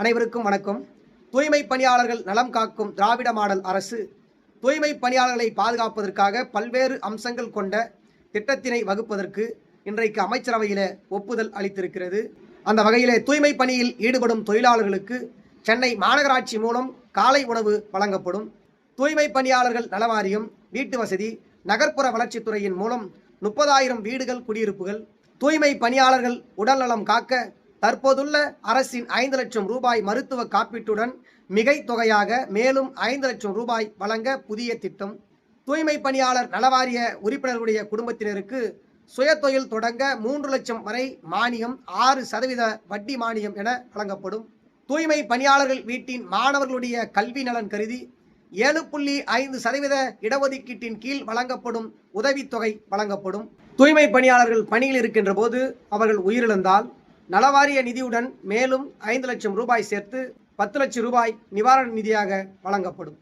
அனைவருக்கும் வணக்கம். தூய்மை பணியாளர்கள் நலம் காக்கும் திராவிட மாடல் அரசு தூய்மை பணியாளர்களை பாதுகாப்பதற்காக பல்வேறு அம்சங்கள் கொண்ட திட்டத்தினை வகுப்பதற்கு இன்றைக்கு அமைச்சரவையில் ஒப்புதல் அளித்திருக்கிறது. அந்த வகையில் தூய்மை பணியில் ஈடுபடும் தொழிலாளர்களுக்கு சென்னை மாநகராட்சி மூலம் காலை உணவு வழங்கப்படும். தூய்மை பணியாளர்கள் நலவாரியம், வீட்டு வசதி, நகர்ப்புற வளர்ச்சித்துறையின் மூலம் 30,000 வீடுகள், குடியிருப்புகள். தூய்மை பணியாளர்கள் உடல்நலம் காக்க தற்போதுள்ள அரசின் 5 லட்சம் ரூபாய் மருத்துவ காப்பீட்டுடன் மிகை தொகையாக மேலும் 5 லட்சம் ரூபாய் வழங்க புதிய திட்டம். தூய்மை பணியாளர் நலவாரிய உறுப்பினர்களுடைய குடும்பத்தினருக்கு சுயதொழில் தொடங்க 3 லட்சம் வரை மானியம், 6% வட்டி மானியம் என வழங்கப்படும். தூய்மை பணியாளர்கள் வீட்டின் மாணவர்களுடைய கல்வி நலன் கருதி 7.5% இடஒதுக்கீட்டின் கீழ் வழங்கப்படும் உதவித்தொகை வழங்கப்படும். தூய்மை பணியாளர்கள் பணியில் இருக்கின்ற போது அவர்கள் உயிரிழந்தால் நலவாரிய நிதியுடன் மேலும் 5 லட்சம் ரூபாய் சேர்த்து 10 லட்சம் ரூபாய் நிவாரண நிதியாக வழங்கப்படும்.